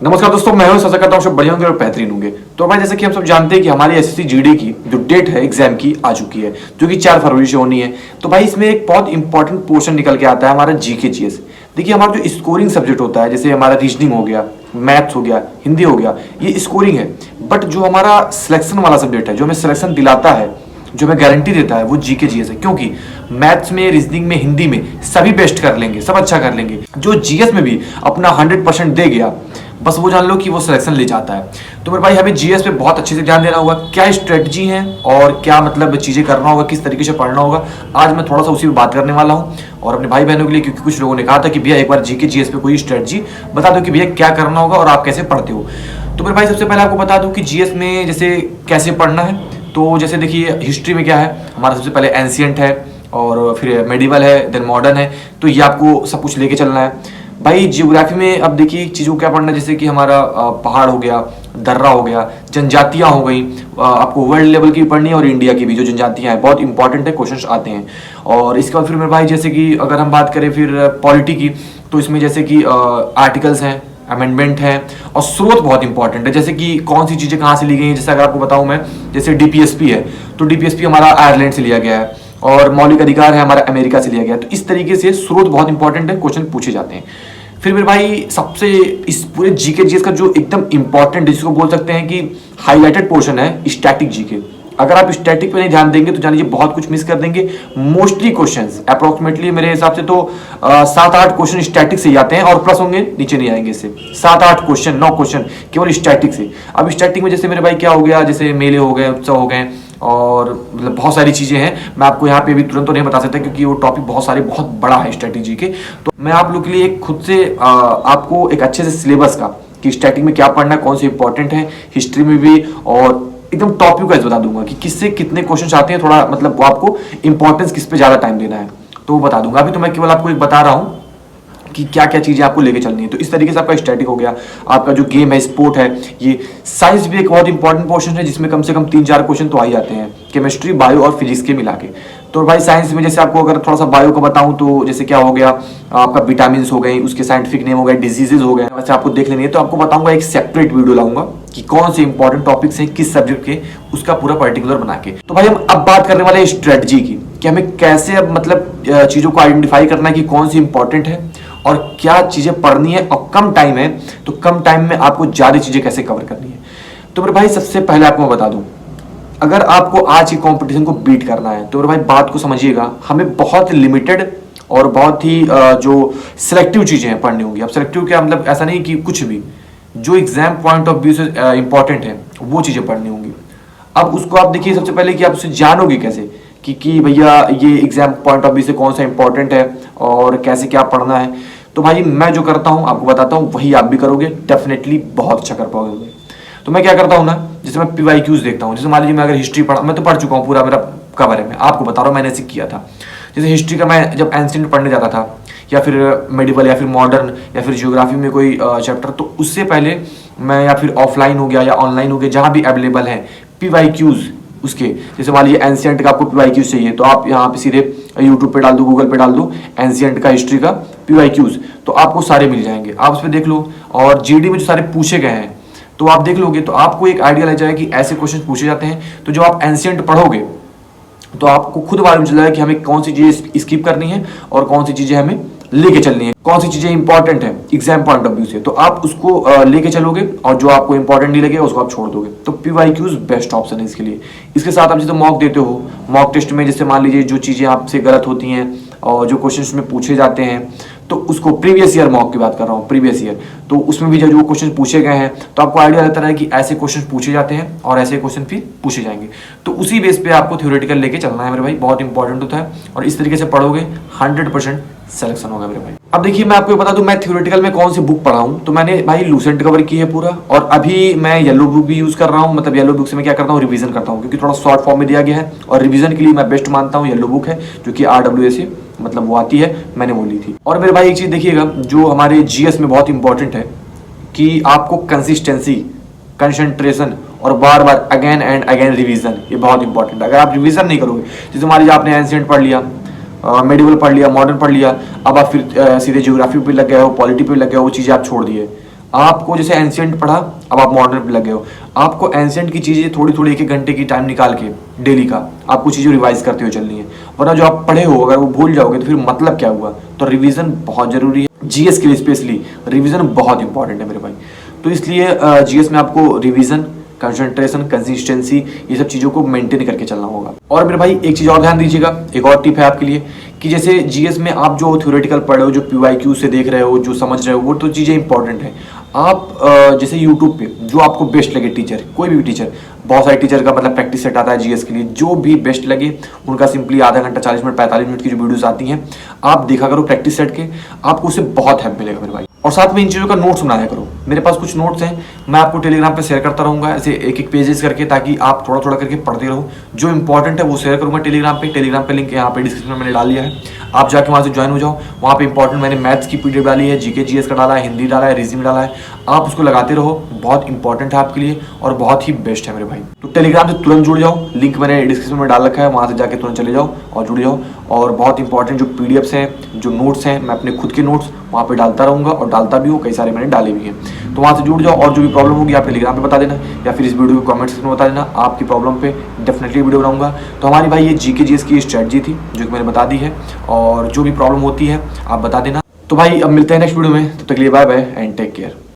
नमस्कार दोस्तों, मैं हूं आशा करता हूं सब बढ़िया होंगे और बेहतरीन होंगे। तो भाई जैसे कि हम सब जानते हैं कि हमारी एसएससी जीडी की जो डेट है एग्जाम की आ चुकी है, जो कि 4 फरवरी से होनी है। तो भाई इसमें एक बहुत इंपॉर्टेंट पोर्शन निकल के आता है हमारा जीके जीएस। देखिए हमारा जो स्कोरिंग सब्जेक्ट होता है, जैसे हमारा रीजनिंग हो गया, मैथ्स हो गया, हिंदी हो गया, ये स्कोरिंग है। बट जो हमारा सिलेक्शन वाला सब्जेक्ट है, जो हमें सिलेक्शन दिलाता है, जो हमें गारंटी देता है, वो जीके जीएस है। क्योंकि मैथ्स में, रीजनिंग में, हिंदी में सभी बेस्ट कर लेंगे, सब अच्छा कर लेंगे। जो जीएस में भी अपना 100% दे गया, बस वो जान लो कि वो सिलेक्शन ले जाता है। तो मेरे भाई हमें जीएस पे बहुत अच्छे से ध्यान देना होगा, क्या स्ट्रेटजी है और क्या मतलब चीजें करना होगा, किस तरीके से पढ़ना होगा। आज मैं थोड़ा सा उसी पे बात करने वाला हूँ और अपने भाई बहनों के लिए, क्योंकि कुछ लोगों ने कहा था कि भैया एक बार जीके जीएस पे कोई स्ट्रेटजी बता दो कि भैया क्या करना होगा और आप कैसे पढ़ते हो। तो मेरे भाई सबसे पहले आपको बता दूं कि जीएस में जैसे कैसे पढ़ना है। तो जैसे देखिए हिस्ट्री में क्या है, हमारा सबसे पहले एंशिएंट है और फिर मेडिवल है, देन मॉडर्न है। तो ये आपको सब कुछ लेके चलना है भाई। जियोग्राफी में अब देखिए चीज़ों को क्या पढ़ना है, जैसे कि हमारा पहाड़ हो गया, दर्रा हो गया, जनजातियां हो गई, आपको वर्ल्ड लेवल की भी पढ़नी है और इंडिया की भी जो जनजातियां हैं, बहुत इंपॉर्टेंट है, क्वेश्चंस आते हैं। और इसके बाद फिर मेरे भाई जैसे कि अगर हम बात करें फिर पॉलिटी की, तो इसमें जैसे कि आर्टिकल्स हैं, अमेंडमेंट है और स्रोत बहुत इंपॉर्टेंट है। जैसे कि कौन सी चीज़ें कहाँ से ली गई हैं। जैसे अगर आपको बताऊं मैं, जैसे डीपीएसपी है, तो डीपीएसपी हमारा आयरलैंड से लिया गया है और मौलिक अधिकार है हमारा अमेरिका से लिया गया है। तो इस तरीके से स्रोत बहुत इंपॉर्टेंट है, क्वेश्चन पूछे जाते हैं। फिर मेरे भाई सबसे इस पूरे जीके जीएस का जो एकदम इंपॉर्टेंट, जिसको बोल सकते हैं कि हाईलाइटेड पोर्शन है, स्टैटिक जीके। अगर आप स्टैटिक पे नहीं ध्यान देंगे तो जान लीजिए बहुत कुछ मिस कर देंगे। मोस्टली क्वेश्चंस अप्रोक्सीमेटली मेरे हिसाब से तो 7-8 क्वेश्चन स्टैटिक से ही आते हैं और प्लस होंगे, नीचे नहीं आएंगे। इससे 7-8 क्वेश्चन, 9 क्वेश्चन केवल स्टैटिक से। अब स्टैटिक में जैसे मेरे भाई क्या हो गया, जैसे मेले हो गए, उत्सव हो गए और मतलब बहुत सारी चीज़ें हैं। मैं आपको यहाँ पे भी तुरंत तो नहीं बता सकता क्योंकि वो टॉपिक बहुत बड़ा है स्ट्रेटेजी के। तो मैं आप लोग के लिए खुद से आपको एक अच्छे से सिलेबस का कि स्टैटिक में क्या पढ़ना है, कौन से इंपॉर्टेंट है, हिस्ट्री में भी, और एकदम टॉपिक वाइज बता दूंगा कि किससे कितने क्वेश्चन आते हैं, थोड़ा मतलब वो आपको इंपॉर्टेंस किस पे ज़्यादा टाइम देना है तो वो बता दूंगा। अभी तो मैं केवल आपको एक बता रहा हूँ कि क्या क्या चीज़ें आपको लेके चलनी है। तो इस तरीके से आपका स्टैटिक हो गया। आपका जो गेम है, स्पोर्ट है, ये साइंस भी एक बहुत इंपॉर्टेंट पोर्शन है जिसमें कम से कम 3-4 क्वेश्चन तो आ ही जाते हैं, केमिस्ट्री, बायो और फिजिक्स के मिला के। तो भाई साइंस में जैसे आपको अगर थोड़ा सा बायो का बताऊं तो जैसे क्या हो गया, आपका विटामिन हो गए, उसके साइंटिफिक नेम हो गए, डिजीजेज हो गए, वैसे आपको देख लेनी है। तो आपको बताऊंगा, एक सेपरेट वीडियो लाऊंगा कि कौन से इंपॉर्टेंट टॉपिक्स हैं किस सब्जेक्ट के, उसका पूरा पर्टिकुलर बना के। तो भाई हम अब बात करने वाले हैं स्ट्रेटजी की, कि हमें कैसे अब मतलब चीज़ों को आइडेंटिफाई करना है कि कौन सी इंपॉर्टेंट है और क्या चीज़ें पढ़नी है, और कम टाइम है तो कम टाइम में आपको ज़्यादा चीज़ें कैसे कवर करनी है। तो मेरे भाई सबसे पहले आपको मैं बता दूं, अगर आपको आज की कंपटीशन को बीट करना है तो मेरे भाई बात को समझिएगा, हमें बहुत लिमिटेड और बहुत ही जो सिलेक्टिव चीज़ें हैं पढ़नी होंगी। अब सिलेक्टिव क्या मतलब, ऐसा नहीं कि कुछ भी, जो एग्जाम पॉइंट ऑफ व्यू से इंपॉर्टेंट है वो चीज़ें पढ़नी होंगी। अब उसको आप देखिए सबसे पहले कि आप उसे जानोगे कैसे कि भैया ये एग्जाम पॉइंट ऑफ व्यू से कौन सा इंपॉर्टेंट है और कैसे क्या पढ़ना है। तो भाई मैं जो करता हूँ आपको बताता हूँ, वही आप भी करोगे, डेफिनेटली बहुत अच्छा कर पाओगे। तो मैं क्या करता हूँ ना, जैसे मैं PYQs देखता हूँ। जैसे मान लीजिए मैं अगर हिस्ट्री पढ़ा, मैं तो पढ़ चुका हूँ, पूरा मेरा कवर है, मैं आपको बता रहा हूँ मैंने ऐसे किया था। जैसे हिस्ट्री का मैं जब एंशिएंट पढ़ने जाता था, या फिर मेडिवल, या फिर मॉडर्न, या फिर जियोग्राफी में कोई चैप्टर, तो उससे पहले मैं या फिर ऑफलाइन हो गया या ऑनलाइन हो गया, जहाँ भी अवेलेबल है PYQs उसके, जैसे मान लीजिए एंशिएंट का आपको PYQs चाहिए तो आप यहाँ पे सीधे यूट्यूब पे डाल दो, गूगल पे डाल दो एंशिएंट का हिस्ट्री का PYQs, तो आपको सारे मिल जाएंगे, आप उस पर देख लो। और जीडी में जो सारे पूछे गए हैं तो आप देख लोगे तो आपको एक आइडिया लग जाएगा कि ऐसे क्वेश्चन पूछे जाते हैं। तो जब आप एंशिएंट पढ़ोगे तो आपको खुद मालूम चल जाएगा कि हमें कौन सी चीज़ें स्किप करनी है और कौन सी चीज़ें हमें लेके चलनी है, कौन सी चीज़ें इंपॉर्टेंट है एग्जाम पॉइंट ऑफ व्यू से। तो आप उसको लेके चलोगे और जो आपको इंपॉर्टेंट नहीं लगेगा उसको आप छोड़ दोगे। तो PYQs बेस्ट ऑप्शन है इसके लिए। इसके साथ आप जैसे मॉक देते हो, मॉक टेस्ट में जैसे मान लीजिए जो चीज़ें आपसे गलत होती हैं और जो क्वेश्चन में पूछे जाते हैं, तो उसको प्रीवियस ईयर मॉक की बात कर रहा हूँ, प्रीवियस ईयर, तो उसमें भी जो क्वेश्चन पूछे गए हैं तो आपको आइडिया रहता है कि ऐसे क्वेश्चन पूछे जाते हैं और ऐसे क्वेश्चन फिर पूछे जाएंगे। तो उसी बेस पे आपको थ्योरेटिकल लेके चलना है मेरे भाई, बहुत इंपॉर्टेंट होता है। और इस तरीके से पढ़ोगे 100% सिलेक्शन होगा मेरे भाई। अब देखिए मैं आपको बता दूं मैं थ्योरेटिकल में कौन सी बुक पढ़ा हूं। तो मैंने भाई लूसेंट कवर की है पूरा, और अभी मैं येलो बुक भी यूज कर रहा हूं। मतलब येलो बुक से मैं क्या करता हूं, रिवीजन करता हूं, क्योंकि थोड़ा शॉर्ट फॉर्म में दिया गया है और रिवीजन के लिए मैं बेस्ट मानता हूं येलो बुक है, जो कि RWA से मतलब वो आती है, मैंने वो ली थी। और मेरे भाई एक चीज देखिएगा जो हमारे GS में बहुत इंपॉर्टेंट है कि आपको कंसिस्टेंसी, कंसंट्रेशन और बार बार अगेन एंड अगेन रिवीजन, ये बहुत इंपॉर्टेंट है। अगर आप रिवीजन नहीं करोगे, जैसे मान लीजिए आपने एंशिएंट पढ़ लिया, मेडिवल पढ़ लिया, मॉडर्न पढ़ लिया, अब आप फिर सीधे ज्योग्राफी पे लग गए हो, पॉलिटी पे लग गए हो, वो चीज़ें आप छोड़ दिए, आपको जैसे एंशियंट पढ़ा, अब आप मॉडर्न पे लगे हो, आपको एंशियंट की चीजें थोड़ी थोड़ी एक एक घंटे की टाइम निकाल के डेली का आपको चीजें रिवाइज करते हुए चलनी है, वरना जो आप पढ़े हो अगर वो भूल जाओगे तो फिर मतलब क्या हुआ। तो रिवीजन बहुत जरूरी है जीएस के लिए, स्पेशली रिवीजन बहुत इंपॉर्टेंट है मेरे भाई। तो इसलिए जीएस में आपको रिवीजन, कंसंट्रेशन, कंसिस्टेंसी, ये सब चीज़ों को मेंटेन करके चलना होगा। और मेरे भाई एक चीज़ और ध्यान दीजिएगा, एक और टिप है आपके लिए कि जैसे जीएस में आप जो थ्योरेटिकल पढ़ रहे हो, जो पीवाईक्यू से देख रहे हो, जो समझ रहे हो, वो तो चीज़ें इंपॉर्टेंट है। आप जैसे यूट्यूब पे जो आपको बेस्ट लगे टीचर, कोई भी टीचर, बहुत सारे टीचर का मतलब प्रैक्टिस सेट आता है जीएस के लिए, जो भी बेस्ट लगे उनका सिंपली आधा घंटा, 40 मिनट, 45 मिनट की जो वीडियोस आती हैं आप देखा करो प्रैक्टिस सेट के, आपको उससे बहुत हेल्प मिलेगा मेरे भाई। और साथ में इन चीज़ों का नोट्स बनाया करो। मेरे पास कुछ नोट्स हैं, मैं आपको टेलीग्राम पे शेयर करता रहूँगा ऐसे एक एक पेजेस करके, ताकि आप थोड़ा थोड़ा करके पढ़ते रहो। जो इंपॉर्टेंट है वो शेयर करूँगा टेलीग्राम पे लिंक यहाँ पे डिस्क्रिप्शन में मैंने डाल दिया है, आप जाके वहाँ से ज्वाइन हो जाओ। वहाँ पे इंपॉर्टेंट मैंने मैथ्स की पीडीएफ डाली है, जीके जीएस का डाला है, हिंदी डाला है, रीजनिंग डाला है, आप उसको लगाते रहो, बहुत इंपॉर्टेंट है आपके लिए और बहुत ही बेस्ट है मेरे भाई। तो टेलीग्राम से तुरंत जुड़ जाओ, लिंक मैंने डिस्क्रिप्शन में डाल रखा है, वहाँ से जाके तुरंत चले जाओ और जुड़ जाओ। और बहुत इंपॉर्टेंट जो पीडीएफ्स हैं, जो नोट्स हैं, मैं अपने खुद के नोट्स वहाँ पे डालता रहूँगा और डालता भी हूँ, कई सारे मैंने डाले भी हैं। तो वहाँ से जुड़ जाओ और जो भी प्रॉब्लम होगी आप टेलीग्राम पे बता देना या फिर इस वीडियो के कमेंट सेक्शन में बता देना, आपकी प्रॉब्लम पे डेफिनेटली वीडियो बनाऊंगा। तो हमारी भाई ये जीके जीएस की स्ट्रेटजी थी जो कि मैंने बता दी है, और जो भी प्रॉब्लम होती है आप बता देना। तो भाई अब मिलते हैं नेक्स्ट वीडियो में, तब तक के लिए bye bye and take care.